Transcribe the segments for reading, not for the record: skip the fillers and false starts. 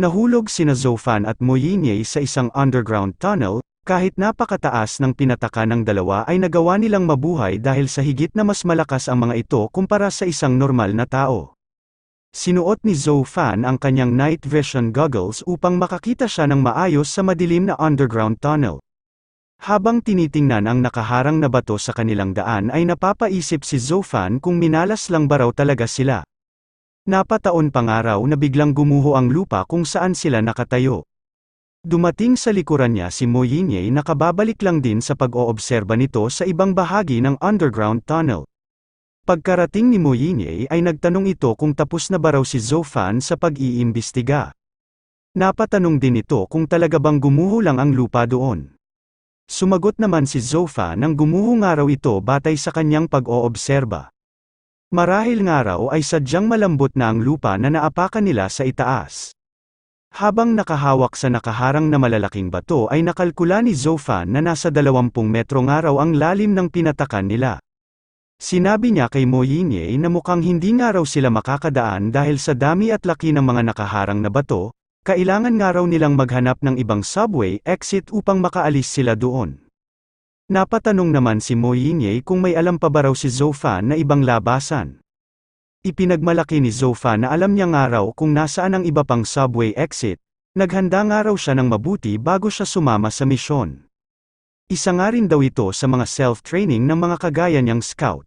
Nahulog sina Zofan at Moyinye sa isang underground tunnel, kahit napakataas ng pinataka ng dalawa ay nagawa nilang mabuhay dahil sa higit na mas malakas ang mga ito kumpara sa isang normal na tao. Sinuot ni Zofan ang kanyang night vision goggles upang makakita siya ng maayos sa madilim na underground tunnel. Habang tinitingnan ang nakaharang na bato sa kanilang daan ay napapaisip si Zofan kung minalas lang ba raw talaga sila. Napataon pangaraw na biglang gumuho ang lupa kung saan sila nakatayo. Dumating sa likuran niya si Moyinye na kababalik lang din sa pag-oobserba nito sa ibang bahagi ng underground tunnel. Pagkarating ni Moyinye ay nagtanong ito kung tapos na ba raw si Zofan sa pag-iimbestiga. Napatanong din ito kung talaga bang gumuho lang ang lupa doon. Sumagot naman si Zofan nang gumuho nga raw ito batay sa kanyang pag-oobserba. Marahil nga raw ay sadyang malambot na ang lupa na naapakan nila sa itaas. Habang nakahawak sa nakaharang na malalaking bato ay nakalkula ni Zofan na nasa 20 metro nga raw ang lalim ng pinatakan nila. Sinabi niya kay Moyinye na mukhang hindi nga raw sila makakadaan dahil sa dami at laki ng mga nakaharang na bato, kailangan nga raw nilang maghanap ng ibang subway exit upang makaalis sila doon. Napatanong naman si Moyinye kung may alam pa ba raw si Zofan na ibang labasan. Ipinagmalaki ni Zofan na alam niya nga raw kung nasaan ang iba pang subway exit, naghanda nga raw siya ng mabuti bago siya sumama sa misyon. Isa nga rin daw ito sa mga self-training ng mga kagaya niyang scout.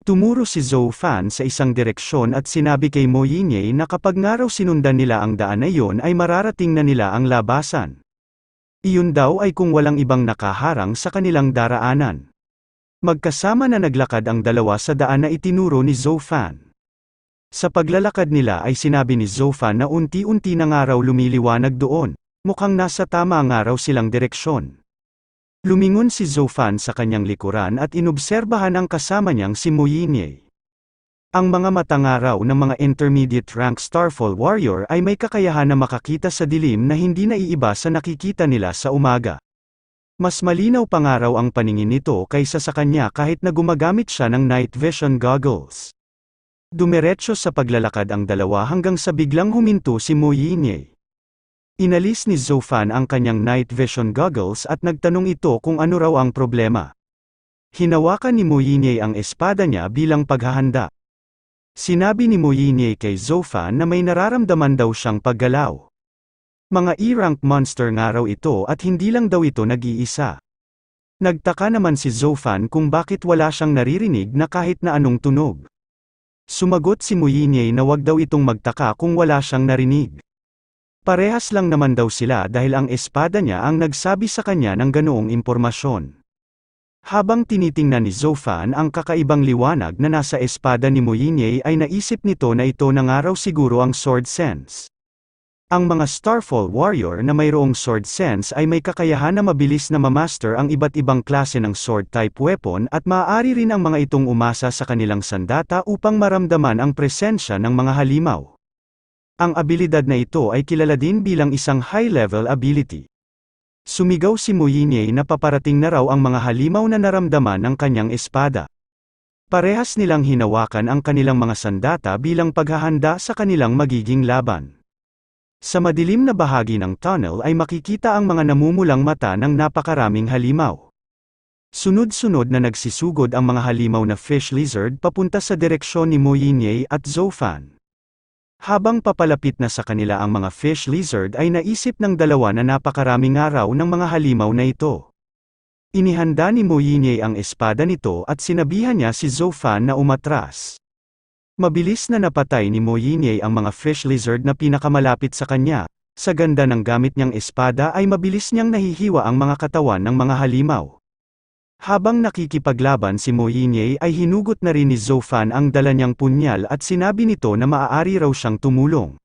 Tumuro si Zofan sa isang direksyon at sinabi kay Moyinye na kapag nga raw sinundan nila ang daan na iyon ay mararating na nila ang labasan. Iyon daw ay kung walang ibang nakaharang sa kanilang daraanan. Magkasama na naglakad ang dalawa sa daan na itinuro ni Zofan. Sa paglalakad nila ay sinabi ni Zofan na unti-unti na nga raw lumiliwanag doon, mukhang nasa tama nga raw silang direksyon. Lumingon si Zofan sa kanyang likuran at inobserbahan ang kasama niyang si Moyinye. Ang mga mata nga raw ng mga intermediate rank Starfall warrior ay may kakayahan na makakita sa dilim na hindi naiiba sa nakikita nila sa umaga. Mas malinaw pa nga raw ang paningin nito kaysa sa kanya kahit na gumagamit siya ng night vision goggles. Dumiretso sa paglalakad ang dalawa hanggang sa biglang huminto si Moyinye. Inalis ni Zofan ang kanyang night vision goggles at nagtanong ito kung ano raw ang problema. Hinawakan ni Moyinye ang espada niya bilang paghahanda. Sinabi ni Moyinye kay Zofan na may nararamdaman daw siyang paggalaw. Mga E-rank monster nga raw ito at hindi lang daw ito nag-iisa. Nagtaka naman si Zofan kung bakit wala siyang naririnig na kahit na anong tunog. Sumagot si Moyinye na wag daw itong magtaka kung wala siyang narinig. Parehas lang naman daw sila dahil ang espada niya ang nagsabi sa kanya ng ganoong impormasyon. Habang tinitingnan ni Zofan ang kakaibang liwanag na nasa espada ni Moyinye ay naisip nito na ito na nga raw siguro ang sword sense. Ang mga Starfall warrior na mayroong sword sense ay may kakayahan na mabilis na mamaster ang iba't ibang klase ng sword type weapon at maaari rin ang mga itong umasa sa kanilang sandata upang maramdaman ang presensya ng mga halimaw. Ang abilidad na ito ay kilala din bilang isang high-level ability. Sumigaw si Moyinye na paparating na raw ang mga halimaw na naramdaman ng kanyang espada. Parehas nilang hinawakan ang kanilang mga sandata bilang paghahanda sa kanilang magiging laban. Sa madilim na bahagi ng tunnel ay makikita ang mga namumulang mata ng napakaraming halimaw. Sunod-sunod na nagsisugod ang mga halimaw na fish lizard papunta sa direksyon ni Moyinye at Zofan. Habang papalapit na sa kanila ang mga fish lizard ay naisip ng dalawa na napakaraming araw ng mga halimaw na ito. Inihanda ni Moyinye ang espada nito at sinabihan niya si Zofan na umatras. Mabilis na napatay ni Moyinye ang mga fish lizard na pinakamalapit sa kanya. Sa ganda ng gamit niyang espada ay mabilis niyang nahihiwa ang mga katawan ng mga halimaw. Habang nakikipaglaban si Moyinye ay hinugot na rin ni Zofan ang dala niyang punyal at sinabi nito na maaari raw siyang tumulong.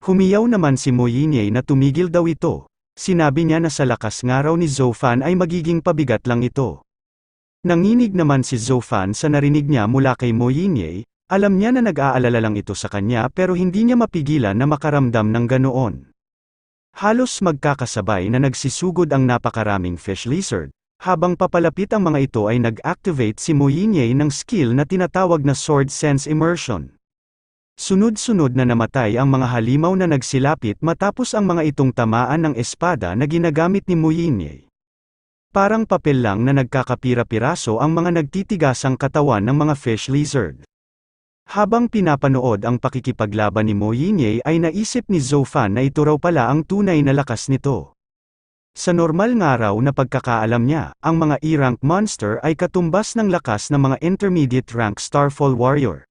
Humiyaw naman si Moyinye na tumigil daw ito. Sinabi niya na sa lakas nga raw ni Zofan ay magiging pabigat lang ito. Nanginig naman si Zofan sa narinig niya mula kay Moyinye, alam niya na nag-aalala lang ito sa kanya pero hindi niya mapigilan na makaramdam ng ganoon. Halos magkakasabay na nagsisugod ang napakaraming fish lizard. Habang papalapit ang mga ito ay nag-activate si Moyinye ng skill na tinatawag na Sword Sense Immersion. Sunod-sunod na namatay ang mga halimaw na nagsilapit matapos ang mga itong tamaan ng espada na ginagamit ni Moynier. Parang papel lang na nagkakapira-piraso ang mga nagtitigasang katawan ng mga fish lizard. Habang pinapanood ang pakikipaglaban ni Moynier ay naisip ni Zhou Fan na ito raw pala ang tunay na lakas nito. Sa normal nga raw na pagkakaalam niya, ang mga E-rank monster ay katumbas ng lakas ng mga intermediate rank Starfall warrior.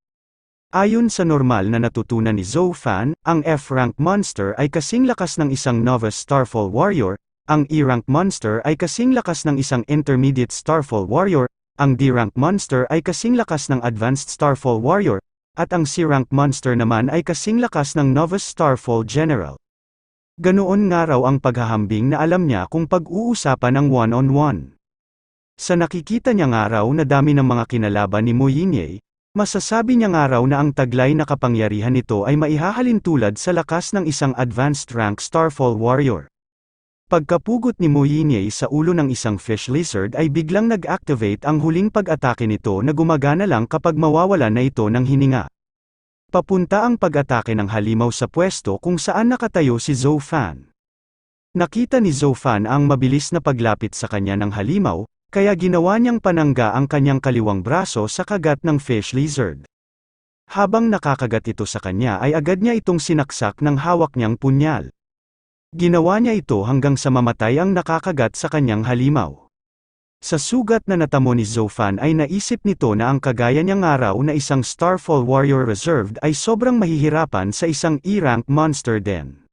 Ayon sa normal na natutunan ni Zhou Fan, ang F-rank monster ay kasing lakas ng isang novice Starfall warrior, ang E-rank monster ay kasing lakas ng isang intermediate Starfall warrior, ang D-rank monster ay kasing lakas ng advanced Starfall warrior, at ang C-rank monster naman ay kasing lakas ng novice Starfall general. Ganoon nga raw ang paghahambing na alam niya kung pag-uusapan ang one-on-one. Sa nakikita niya nga raw na dami ng mga kinalaban ni Moynier, masasabi niya nga raw na ang taglay na kapangyarihan nito ay maihahalin tulad sa lakas ng isang advanced rank Starfall warrior. Pagkapugot ni Moynier sa ulo ng isang fish lizard ay biglang nag-activate ang huling pag-atake nito na gumagana lang kapag mawawala na ito ng hininga. Papunta ang pag-atake ng halimaw sa pwesto kung saan nakatayo si Zhou Fan. Nakita ni Zhou Fan ang mabilis na paglapit sa kanya ng halimaw, kaya ginawa niyang panangga ang kanyang kaliwang braso sa kagat ng fish lizard. Habang nakakagat ito sa kanya ay agad niya itong sinaksak ng hawak niyang punyal. Ginawa niya ito hanggang sa mamatay ang nakakagat sa kanyang halimaw. Sa sugat na natamo ni Zhou Fan ay naisip nito na ang kagaya niyang araw na isang Starfall warrior reserved ay sobrang mahihirapan sa isang E-rank monster din.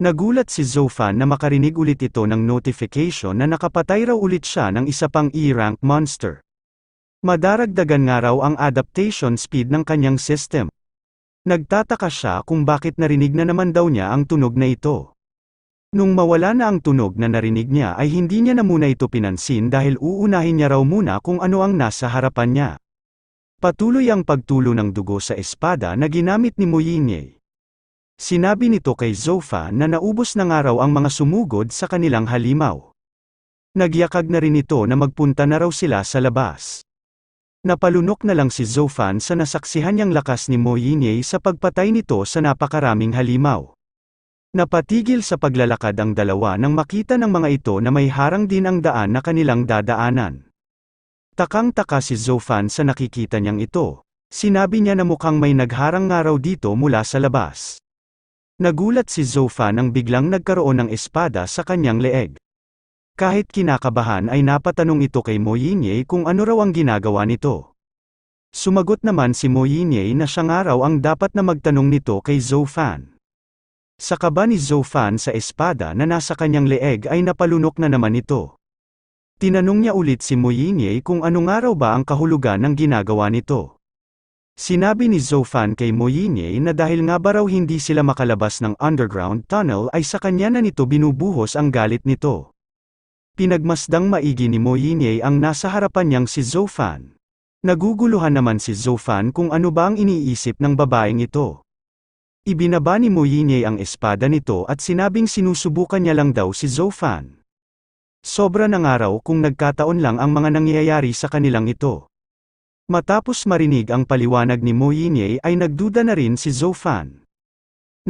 Nagulat si Zhou Fan na makarinig ulit ito ng notification na nakapatay raw ulit siya ng isa pang E-rank monster. Madaragdagan nga raw ang adaptation speed ng kanyang system. Nagtataka siya kung bakit narinig na naman daw niya ang tunog na ito. Nung mawala na ang tunog na narinig niya ay hindi niya na muna ito pinansin dahil uunahin niya raw muna kung ano ang nasa harapan niya. Patuloy ang pagtulo ng dugo sa espada na ginamit ni Moynier. Sinabi nito kay Zhou Fan na naubos na nga raw ang mga sumugod sa kanilang halimaw. Nagyakag na rin ito na magpunta na raw sila sa labas. Napalunok na lang si Zhou Fan sa nasaksihan niyang lakas ni Moynier sa pagpatay nito sa napakaraming halimaw. Napatigil sa paglalakad ang dalawa nang makita ng mga ito na may harang din ang daan na kanilang dadaanan. Takang-taka si Zhou Fan sa nakikita niyang ito. Sinabi niya na mukhang may nagharang nga raw dito mula sa labas. Nagulat si Zhou Fan nang biglang nagkaroon ng espada sa kanyang leeg. Kahit kinakabahan ay napatanong ito kay Moynier kung ano raw ang ginagawa nito. Sumagot naman si Moynier na siya nga raw ang dapat na magtanong nito kay Zhou Fan. Sa kaba ni Zhou Fan sa espada na nasa kanyang leeg ay napalunok na naman ito. Tinanong niya ulit si Moynier kung ano nga raw ba ang kahulugan ng ginagawa nito. Sinabi ni Zhou Fan kay Moynier na dahil nga ba raw hindi sila makalabas ng underground tunnel ay sa kanya na nito binubuhos ang galit nito. Pinagmasdang maigi ni Moynier ang nasa harapan niyang si Zhou Fan. Naguguluhan naman si Zhou Fan kung ano ba ang iniisip ng babaeng ito. Ibinaba ni Moynier ang espada nito at sinabing sinusubukan niya lang daw si Zhou Fan. Sobra na nga raw kung nagkataon lang ang mga nangyayari sa kanilang ito. Matapos marinig ang paliwanag ni Moynier ay nagduda na rin si Zhou Fan.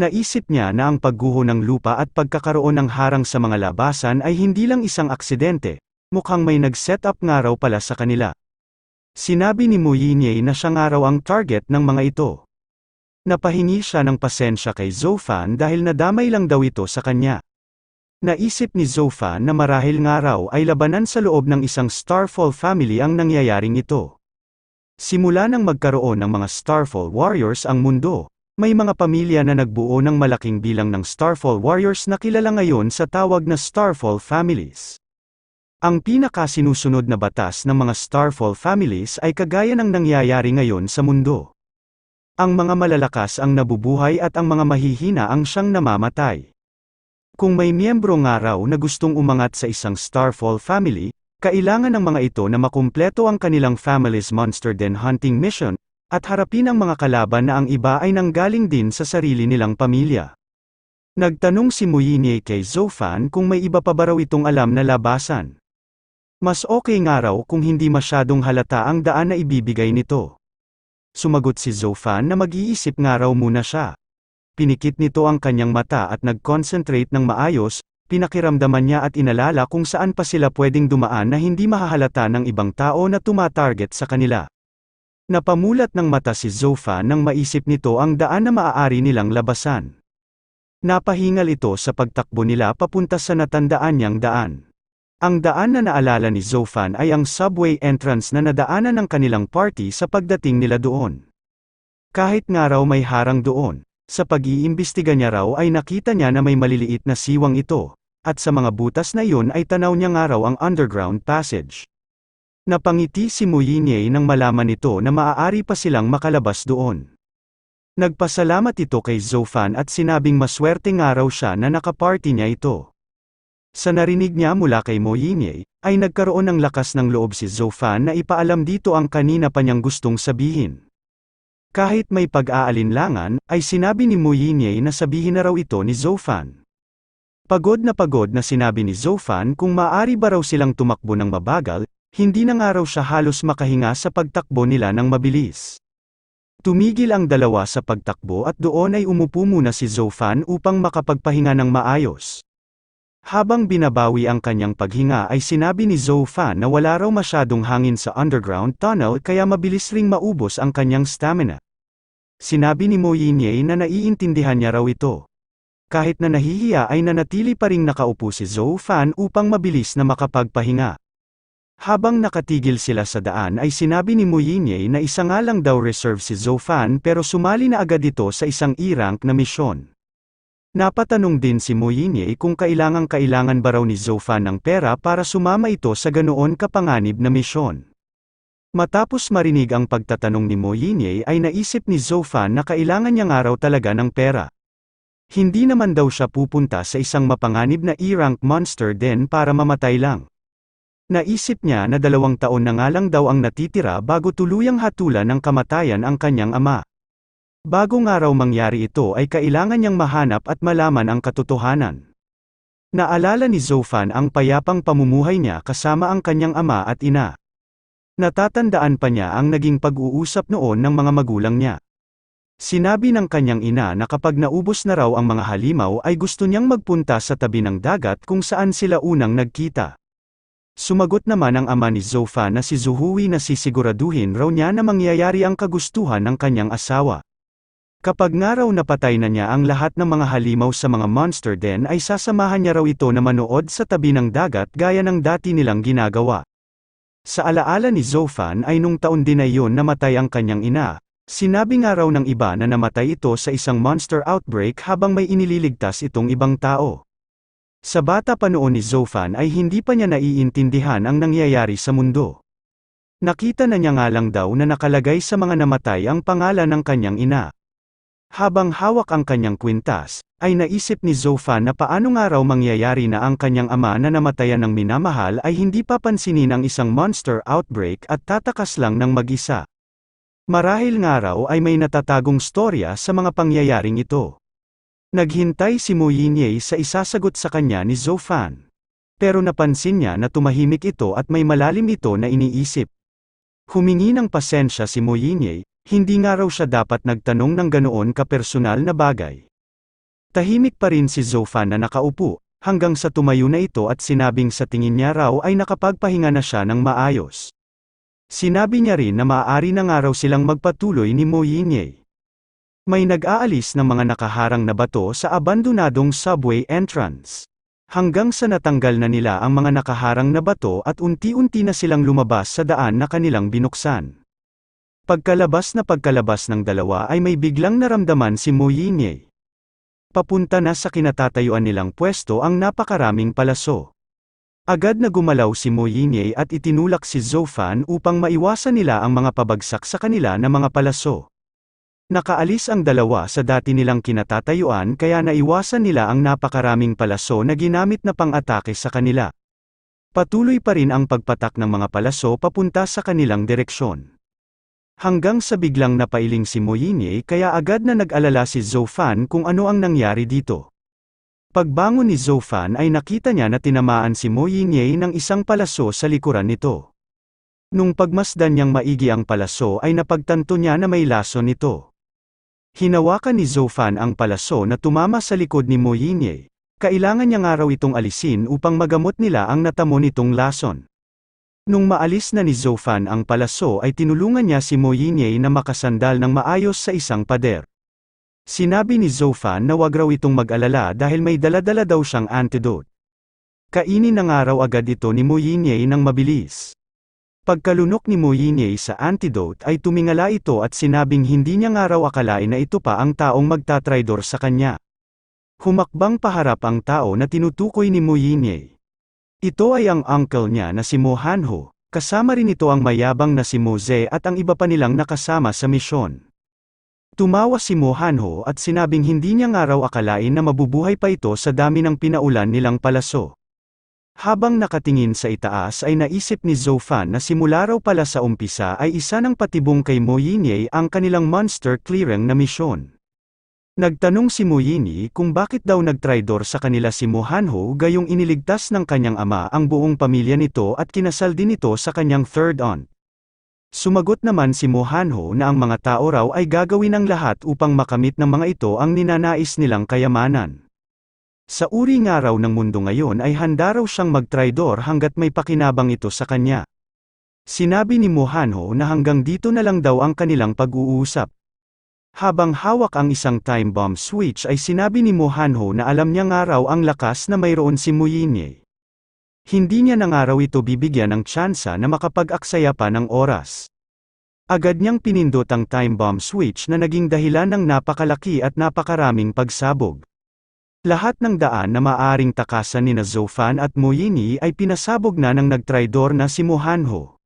Naisip niya na ang pagguho ng lupa at pagkakaroon ng harang sa mga labasan ay hindi lang isang aksidente, mukhang may nag-set up nga raw pala sa kanila. Sinabi ni Moynier na siya nga raw ang target ng mga ito. Napahingi siya ng pasensya kay Zhou Fan dahil nadamay lang daw ito sa kanya. Naisip ni Zhou Fan na marahil nga raw ay labanan sa loob ng isang Starfall family ang nangyayaring ito. Simula nang magkaroon ng mga Starfall warriors ang mundo, may mga pamilya na nagbuo ng malaking bilang ng Starfall warriors na kilala ngayon sa tawag na Starfall families. Ang pinakasinusunod na batas ng mga Starfall families ay kagaya ng nangyayari ngayon sa mundo. Ang mga malalakas ang nabubuhay at ang mga mahihina ang siyang namamatay. Kung may miyembro nga raw na gustong umangat sa isang Starfall family, kailangan ng mga ito na makumpleto ang kanilang family's monster den hunting mission, at harapin ang mga kalaban na ang iba ay nanggaling din sa sarili nilang pamilya. Nagtanong si Moynier kay Zhou Fan kung may iba pa ba raw itong alam na labasan. Mas okay nga raw kung hindi masyadong halata ang daan na ibibigay nito. Sumagot si Zofan na mag-iisip nga raw muna siya. Pinikit nito ang kanyang mata at nag-concentrate ng maayos, pinakiramdaman niya at inalala kung saan pa sila pwedeng dumaan na hindi mahahalata ng ibang tao na tumatarget sa kanila. Napamulat ng mata si Zofan nang maisip nito ang daan na maaari nilang labasan. Napahingal ito sa pagtakbo nila papunta sa natandaan niyang daan. Ang daan na naalala ni Zofan ay ang subway entrance na nadaanan ng kanilang party sa pagdating nila doon. Kahit nga raw may harang doon, sa pag-iimbestiga niya raw ay nakita niya na may maliliit na siwang ito, at sa mga butas na iyon ay tanaw niya nga raw ang underground passage. Napangiti si Moynier nang malaman nito na maaari pa silang makalabas doon. Nagpasalamat ito kay Zofan at sinabing maswerte nga raw siya na nakaparty niya ito. Sa narinig niya mula kay Moynier, ay nagkaroon ng lakas ng loob si Zofan na ipaalam dito ang kanina pa niyang gustong sabihin. Kahit may pag-aalinlangan, ay sinabi ni Moynier na sabihin na raw ito ni Zofan. Pagod na sinabi ni Zofan kung maaari ba raw silang tumakbo ng mabagal, hindi na nga raw siya halos makahinga sa pagtakbo nila ng mabilis. Tumigil ang dalawa sa pagtakbo at doon ay umupo muna si Zofan upang makapagpahinga ng maayos. Habang binabawi ang kanyang paghinga ay sinabi ni Zofan na wala raw masyadong hangin sa underground tunnel kaya mabilis ring maubos ang kanyang stamina. Sinabi ni Moynier na naiintindihan niya raw ito. Kahit na nahihiya ay nanatili pa ring nakaupo si Zofan upang mabilis na makapagpahinga. Habang nakatigil sila sa daan ay sinabi ni Moynier na isa nga lang daw reserve si Zofan pero sumali na agad ito sa isang E-rank na misyon. Napatanong din si Moynier kung kailangan ba raw ni Zofan ng pera para sumama ito sa ganoon kapanganib na misyon. Matapos marinig ang pagtatanong ni Moynier ay naisip ni Zofan na kailangan niya nga raw talaga ng pera. Hindi naman daw siya pupunta sa isang mapanganib na E-rank monster den para mamatay lang. Naisip niya na 2 taon na nga lang daw ang natitira bago tuluyang hatulan ng kamatayan ang kanyang ama. Bago nga raw mangyari ito ay kailangan niyang mahanap at malaman ang katotohanan. Naalala ni Zofan ang payapang pamumuhay niya kasama ang kanyang ama at ina. Natatandaan pa niya ang naging pag-uusap noon ng mga magulang niya. Sinabi ng kanyang ina na kapag naubos na raw ang mga halimaw ay gusto niyang magpunta sa tabi ng dagat kung saan sila unang nagkita. Sumagot naman ang ama ni Zofan na si Zuhui na sisiguraduhin raw niya na mangyayari ang kagustuhan ng kanyang asawa. Kapag nga raw napatay na niya ang lahat ng mga halimaw sa mga monster den ay sasamahan niya raw ito na manood sa tabi ng dagat gaya ng dati nilang ginagawa. Sa alaala ni Zofan ay nung taon din na iyon namatay ang kanyang ina. Sinabi nga raw ng iba na namatay ito sa isang monster outbreak habang may inililigtas itong ibang tao. Sa bata pa noon ni Zofan ay hindi pa niya naiintindihan ang nangyayari sa mundo. Nakita na niya nga lang daw na nakalagay sa mga namatay ang pangalan ng kanyang ina. Habang hawak ang kanyang kwintas, ay naisip ni Zofan na paano nga raw mangyayari na ang kanyang ama na namatayan ng minamahal ay hindi papansinin ang isang monster outbreak at tatakas lang ng mag-isa. Marahil nga raw ay may natatagong storya sa mga pangyayaring ito. Naghintay si Moynier sa isasagot sa kanya ni Zofan. Pero napansin niya na tumahimik ito at may malalim ito na iniisip. Humingi ng pasensya si Moynier, hindi nga raw siya dapat nagtanong ng ganoon kapersonal na bagay. Tahimik pa rin si Zofan na nakaupo, hanggang sa tumayo na ito at sinabing sa tingin niya raw ay nakapagpahinga na siya ng maayos. Sinabi niya rin na maaari na nga raw silang magpatuloy ni Moynier. May nag-aalis ng mga nakaharang na bato sa abandonadong subway entrance. Hanggang sa natanggal na nila ang mga nakaharang na bato at unti-unti na silang lumabas sa daan na kanilang binuksan. Pagkalabas ng dalawa ay may biglang naramdaman si Moynier. Papunta na sa kinatatayuan nilang pwesto ang napakaraming palaso. Agad na gumalaw si Moynier at itinulak si Zofan upang maiwasan nila ang mga pabagsak sa kanila na mga palaso. Nakaalis ang dalawa sa dati nilang kinatatayuan kaya naiwasan nila ang napakaraming palaso na ginamit na pang-atake sa kanila. Patuloy pa rin ang pagpatak ng mga palaso papunta sa kanilang direksyon. Hanggang sa biglang napailing si Moynier kaya agad na nag-alala si Zofan kung ano ang nangyari dito. Pagbangon ni Zofan ay nakita niya na tinamaan si Moynier ng isang palaso sa likuran nito. Nung pagmasdan niyang maigi ang palaso ay napagtanto niya na may lason nito. Hinawakan ni Zofan ang palaso na tumama sa likod ni Mo Yinye. Kailangan niya nga raw itong alisin upang magamot nila ang natamo nitong lason. Nung maalis na ni Zofan ang palaso ay tinulungan niya si Mo Yinye na makasandal ng maayos sa isang pader. Sinabi ni Zofan na wag raw itong mag-alala dahil may dala-dala daw siyang antidote. Kainin na nga raw agad ito ni Mo Yinye nang mabilis. Pagkalunok ni Mo Yinye sa antidote ay tumingala ito at sinabing hindi niya nga raw akalain na ito pa ang taong magtatraidor sa kanya. Humakbang paharap ang tao na tinutukoy ni Mo Yinye. Ito ay ang uncle niya na si Mo Hanho, kasama rin ito ang mayabang na si Mo Ze at ang iba pa nilang nakasama sa misyon. Tumawa si Mo Hanho at sinabing hindi niya nga raw akalain na mabubuhay pa ito sa dami ng pinaulan nilang palaso. Habang nakatingin sa itaas ay naisip ni Zofan na simula raw pala sa umpisa ay isa ng patibong kay Mo Yinye ang kanilang monster clearing na misyon. Nagtanong si Mo Yinye kung bakit daw nagtraidor sa kanila si Mo Hanho gayong iniligtas ng kanyang ama ang buong pamilya nito at kinasal din ito sa kanyang third aunt. Sumagot naman si Mo Hanho na ang mga tao raw ay gagawin ang lahat upang makamit ng mga ito ang ninanais nilang kayamanan. Sa uri nga raw ng mundo ngayon ay handa raw siyang magtraidor hanggat may pakinabang ito sa kanya. Sinabi ni Mo Hanho na hanggang dito na lang daw ang kanilang pag-uusap. Habang hawak ang isang time bomb switch ay sinabi ni Mo Hanho na alam niya nga raw ang lakas na mayroon si Mo Yinye. Hindi niya na nga raw ito bibigyan ng tsansa na makapag-aksaya pa ng oras. Agad niyang pinindot ang time bomb switch na naging dahilan ng napakalaki at napakaraming pagsabog. Lahat ng daan na maaring takasan nina Zofan at Mo Yinye ay pinasabog na ng nagtraidor na si Mo Hanho.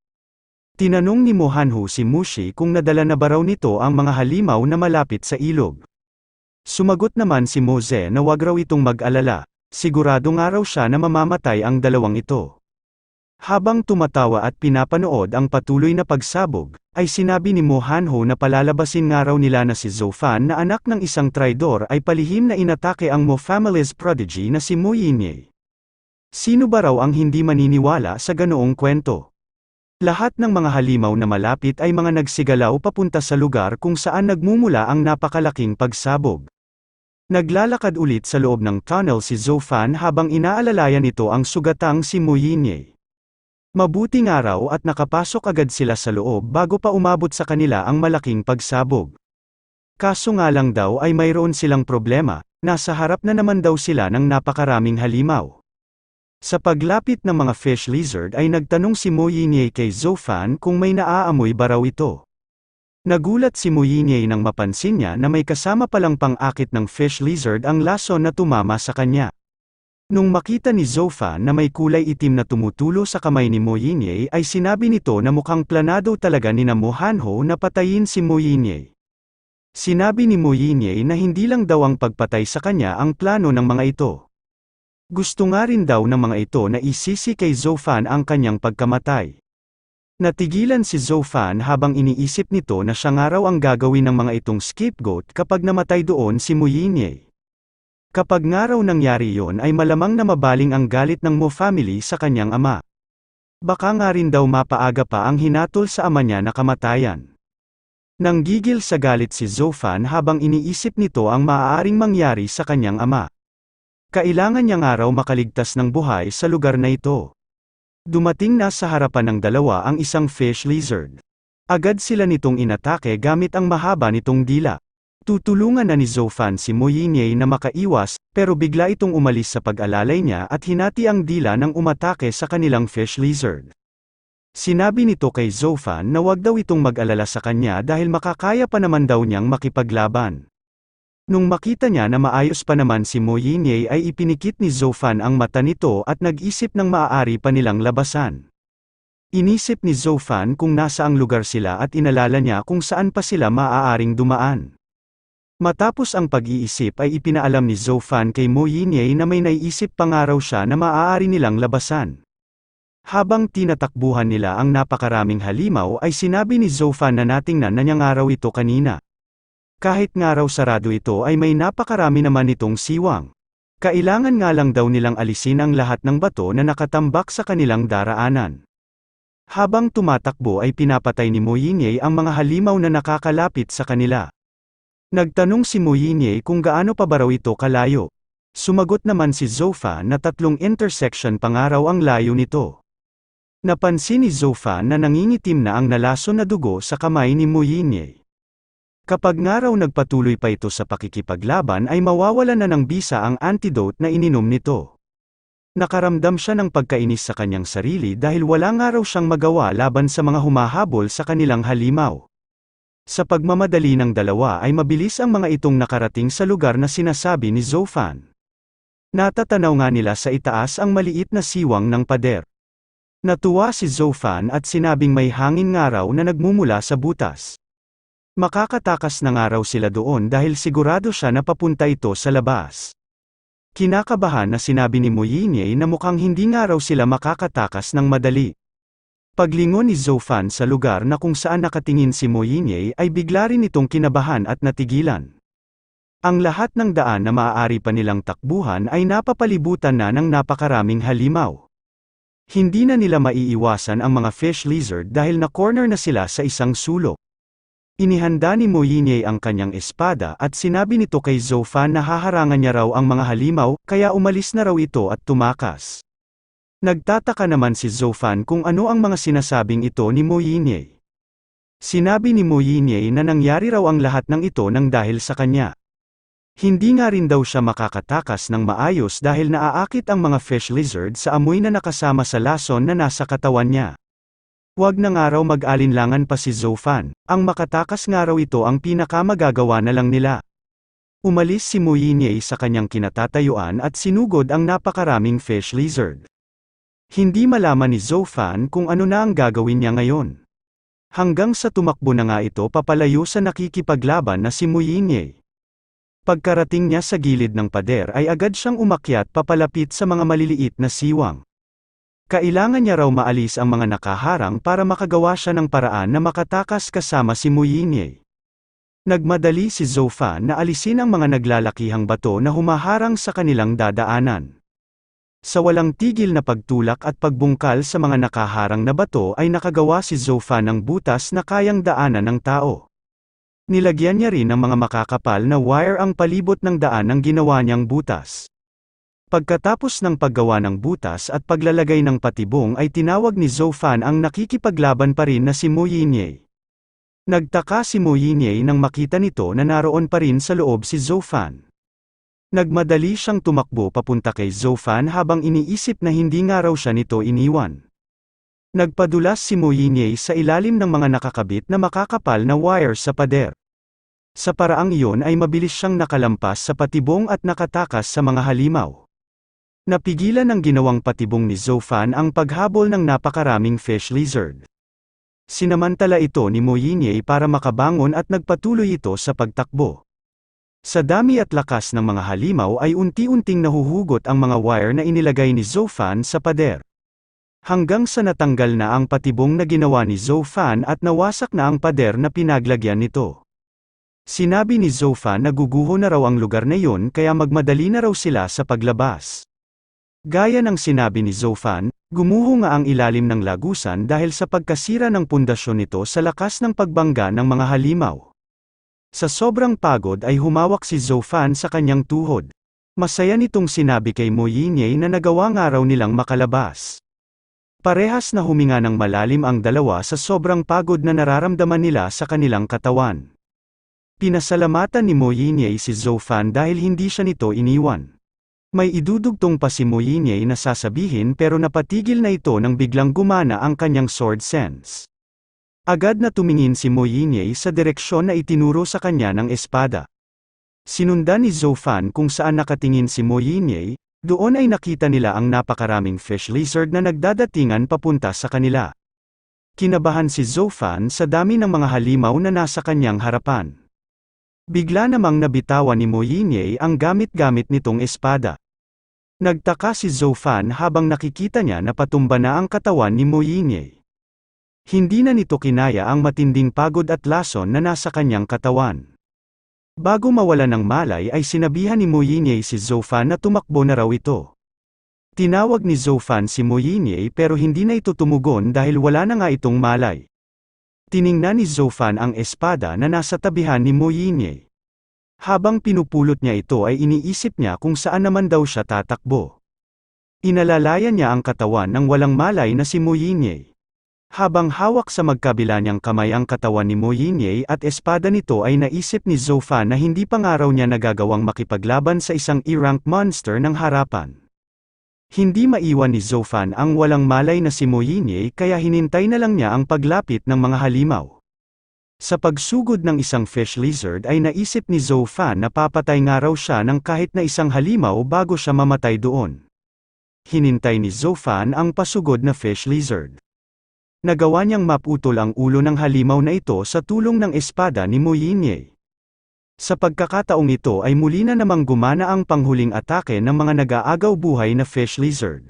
Tinanong ni Mo Hanho si Mushi kung nadala na ba raw nito ang mga halimaw na malapit sa ilog. Sumagot naman si Mo Ze na wag raw itong mag-alala, sigurado nga raw siya na mamamatay ang dalawang ito. Habang tumatawa at pinapanood ang patuloy na pagsabog, ay sinabi ni Mo Hanho na palalabasin nga raw nila na si Zofan na anak ng isang traidor ay palihim na inatake ang Mo family's prodigy na si Mo Yinye. Sino ba raw ang hindi maniniwala sa ganoong kwento? Lahat ng mga halimaw na malapit ay mga nagsigalaw papunta sa lugar kung saan nagmumula ang napakalaking pagsabog. Naglalakad ulit sa loob ng tunnel si Zofan habang inaalalayan nito ang sugatang si Mo Yinye. Mabuti nga raw at nakapasok agad sila sa loob bago pa umabot sa kanila ang malaking pagsabog. Kaso nga lang daw ay mayroon silang problema, nasa harap na naman daw sila ng napakaraming halimaw. Sa paglapit ng mga fish lizard ay nagtanong si Mo Yinye kay Zofan kung may naaamoy ba raw ito. Nagulat si Mo Yinye nang mapansin niya na may kasama palang pang-akit ng fish lizard ang lason na tumama sa kanya. Nung makita ni Zofan na may kulay itim na tumutulo sa kamay ni Mo Yinye ay sinabi nito na mukhang planado talaga ni Mo Hanho na patayin si Mo Yinye. Sinabi ni Mo Yinye na hindi lang daw ang pagpatay sa kanya ang plano ng mga ito. Gusto nga rin daw ng mga ito na isisi kay Zofan ang kanyang pagkamatay. Natigilan si Zofan habang iniisip nito na siya nga raw ang gagawin ng mga itong scapegoat kapag namatay doon si Mo Yinye. Kapag nga raw nangyari yon ay malamang na mabaling ang galit ng Mo family sa kanyang ama. Baka nga rin daw mapaaga pa ang hinatol sa ama niya na kamatayan. Nanggigil sa galit si Zofan habang iniisip nito ang maaaring mangyari sa kanyang ama. Kailangan niya nga raw makaligtas ng buhay sa lugar na ito. Dumating na sa harapan ng dalawa ang isang fish lizard. Agad sila nitong inatake gamit ang mahaba nitong dila. Tutulungan na ni Zofan si Mo Yinye na makaiwas, pero bigla itong umalis sa pag-alalay niya at hinati ang dila nang umatake sa kanilang fish lizard. Sinabi nito kay Zofan na wag daw itong mag-alala sa kanya dahil makakaya pa naman daw niyang makipaglaban. Nung makita niya na maayos pa naman si Mo Yinye ay ipinikit ni Zofan ang mata nito at nag-isip ng maaari pa nilang labasan. Inisip ni Zofan kung nasa ang lugar sila at inalala niya kung saan pa sila maaaring dumaan. Matapos ang pag-iisip ay ipinaalam ni Zofan kay Mo Yinye na may naiisip pa nga raw siya na maaari nilang labasan. Habang tinatakbuhan nila ang napakaraming halimaw ay sinabi ni Zofan na natingnan na niya nga raw ito kanina. Kahit nga raw sarado ito ay may napakarami naman itong siwang. Kailangan nga lang daw nilang alisin ang lahat ng bato na nakatambak sa kanilang daraanan. Habang tumatakbo ay pinapatay ni Moyinye ang mga halimaw na nakakalapit sa kanila. Nagtanong si Moyinye kung gaano pa ba raw ito kalayo. Sumagot naman si Zoufan na 3 intersection pa nga raw ang layo nito. Napansin ni Zoufan na nangingitim na ang nalason na dugo sa kamay ni Moyinye. Kapag nga raw nagpatuloy pa ito sa pakikipaglaban ay mawawalan na ng bisa ang antidote na ininom nito. Nakaramdam siya ng pagkainis sa kanyang sarili dahil wala nga raw siyang magawa laban sa mga humahabol sa kanilang halimaw. Sa pagmamadali ng dalawa ay mabilis ang mga itong nakarating sa lugar na sinasabi ni Zoufan. Natatanaw nga nila sa itaas ang maliit na siwang ng pader. Natuwa si Zoufan at sinabing may hangin nga raw na nagmumula sa butas. Makakatakas na nga raw sila doon dahil sigurado siya na papunta ito sa labas. Kinakabahan na sinabi ni Moyinye na mukhang hindi nga raw sila makakatakas ng madali. Paglingon ni Zoufan sa lugar na kung saan nakatingin si Moyinye ay bigla rin itong kinabahan at natigilan. Ang lahat ng daan na maaari pa nilang takbuhan ay napapalibutan na ng napakaraming halimaw. Hindi na nila maiiwasan ang mga fish lizard dahil na-corner na sila sa isang sulok. Inihanda ni Moyinye ang kanyang espada at sinabi nito kay Zoufan na haharangan niya raw ang mga halimaw, kaya umalis na raw ito at tumakas. Nagtataka naman si Zoufan kung ano ang mga sinasabing ito ni Moyinye. Sinabi ni Moyinye na nangyari raw ang lahat ng ito nang dahil sa kanya. Hindi nga rin daw siya makakatakas ng maayos dahil naaakit ang mga fish lizard sa amoy na nakasama sa lason na nasa katawan niya. Huwag na nga raw mag-alinlangan pa si Zoufan, ang makatakas nga raw ito ang pinakamagagawa na lang nila. Umalis si Moyinye sa kanyang kinatatayuan at sinugod ang napakaraming fish lizard. Hindi malaman ni Zoufan kung ano na ang gagawin niya ngayon. Hanggang sa tumakbo na nga ito papalayo sa nakikipaglaban na si Moyinye. Pagkarating niya sa gilid ng pader ay agad siyang umakyat papalapit sa mga maliliit na siwang. Kailangan niya raw maalis ang mga nakaharang para makagawa siya ng paraan na makatakas kasama si Moyinye. Nagmadali si Zoufan na alisin ang mga naglalakihang bato na humaharang sa kanilang dadaanan. Sa walang tigil na pagtulak at pagbungkal sa mga nakaharang na bato ay nakagawa si Zoufan ng butas na kayang daanan ng tao. Nilagyan niya rin ng mga makakapal na wire ang palibot ng daan ng ginawa niyang butas. Pagkatapos ng paggawa ng butas at paglalagay ng patibong ay tinawag ni Zoufan ang nakikipaglaban pa rin na si Moyinye. Nagtaka si Moyinye nang makita nito na naroon pa rin sa loob si Zoufan. Nagmadali siyang tumakbo papunta kay Zoufan habang iniisip na hindi nga raw siya nito iniwan. Nagpadulas si Moyinye sa ilalim ng mga nakakabit na makakapal na wire sa pader. Sa paraang iyon ay mabilis siyang nakalampas sa patibong at nakatakas sa mga halimaw. Napigilan ng ginawang patibong ni Zoufan ang paghabol ng napakaraming fish lizard. Sinamantala ito ni Moyinye para makabangon at nagpatuloy ito sa pagtakbo. Sa dami at lakas ng mga halimaw ay unti-unting nahuhugot ang mga wire na inilagay ni Zoufan sa pader. Hanggang sa natanggal na ang patibong na ginawa ni Zoufan at nawasak na ang pader na pinaglagyan nito. Sinabi ni Zoufan na guguho na raw ang lugar na iyon kaya magmadali na raw sila sa paglabas. Gaya ng sinabi ni Zoufan, gumuho nga ang ilalim ng lagusan dahil sa pagkasira ng pundasyon nito sa lakas ng pagbangga ng mga halimaw. Sa sobrang pagod ay humawak si Zoufan sa kanyang tuhod. Masaya nitong sinabi kay Moyinye na nagawa nga raw nilang makalabas. Parehas na huminga ng malalim ang dalawa sa sobrang pagod na nararamdaman nila sa kanilang katawan. Pinasalamatan ni Moyinye si Zoufan dahil hindi siya nito iniwan. May idudugtong pa si Moyinye na sasabihin pero napatigil na ito nang biglang gumana ang kanyang sword sense. Agad na tumingin si Moyinye sa direksyon na itinuro sa kanya ng espada. Sinundan ni Zoufan kung saan nakatingin si Moyinye, doon ay nakita nila ang napakaraming fish lizard na nagdadatingan papunta sa kanila. Kinabahan si Zoufan sa dami ng mga halimaw na nasa kanyang harapan. Bigla namang nabitawan ni Moyinye ang gamit-gamit nitong espada. Nagtaka si Zoufan habang nakikita niya na patumba na ang katawan ni Moyinye. Hindi na nito kinaya ang matinding pagod at lason na nasa kanyang katawan. Bago mawala ng malay ay sinabihan ni Moyinye si Zoufan na tumakbo na raw ito. Tinawag ni Zofan si Moynier pero hindi na ito tumugon dahil wala na nga itong malay. Tiningnan ni Zofan ang espada na nasa tabihan ni Moynier. Habang pinupulot niya ito ay iniisip niya kung saan naman daw siya tatakbo. Inalalayan niya ang katawan ng walang malay na si Moynier. Habang hawak sa magkabila niyang kamay ang katawan ni Moynier at espada nito ay naisip ni Zofan na hindi pa nga raw niya nagagawang makipaglaban sa isang E-rank monster ng harapan. Hindi maiwan ni Zofan ang walang malay na si Moynier kaya hinintay na lang niya ang paglapit ng mga halimaw. Sa pagsugod ng isang fish lizard ay naisip ni Zofan na papatay nga raw siya ng kahit na isang halimaw bago siya mamatay doon. Hinintay ni Zofan ang pasugod na fish lizard. Nagawa niyang maputol ang ulo ng halimaw na ito sa tulong ng espada ni Moynier. Sa pagkakataong ito ay muli na namang gumana ang panghuling atake ng mga nag-aagaw buhay na fish lizard.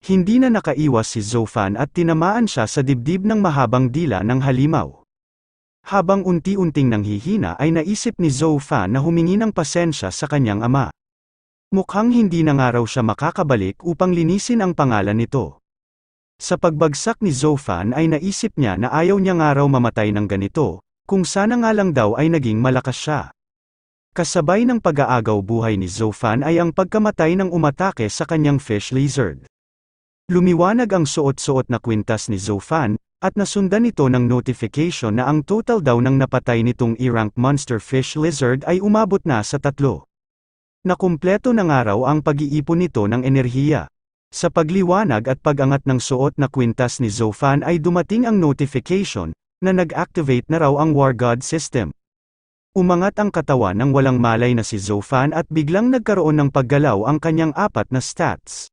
Hindi na nakaiwas si Zofan at tinamaan siya sa dibdib ng mahabang dila ng halimaw. Habang unti-unting nanghihina ay naisip ni Zofan na humingi ng pasensya sa kanyang ama. Mukhang hindi na nga raw siya makakabalik upang linisin ang pangalan nito. Sa pagbagsak ni Zofan ay naisip niya na ayaw niya nga raw mamatay ng ganito, kung sana nga lang daw ay naging malakas siya. Kasabay ng pag-aagaw buhay ni Zofan ay ang pagkamatay ng umatake sa kanyang fish lizard. Lumiwanag ang suot-suot na kwintas ni Zofan, at nasundan ito ng notification na ang total daw ng napatay nitong E-rank monster fish lizard ay umabot na sa 3. Nakumpleto na nga raw ang pag-iipon nito ng enerhiya. Sa pagliwanag at pag-angat ng suot na kwintas ni Zofan ay dumating ang notification, na nag-activate na raw ang War God system. Umangat ang katawan ng walang malay na si Zofan at biglang nagkaroon ng paggalaw ang kanyang 4 na stats.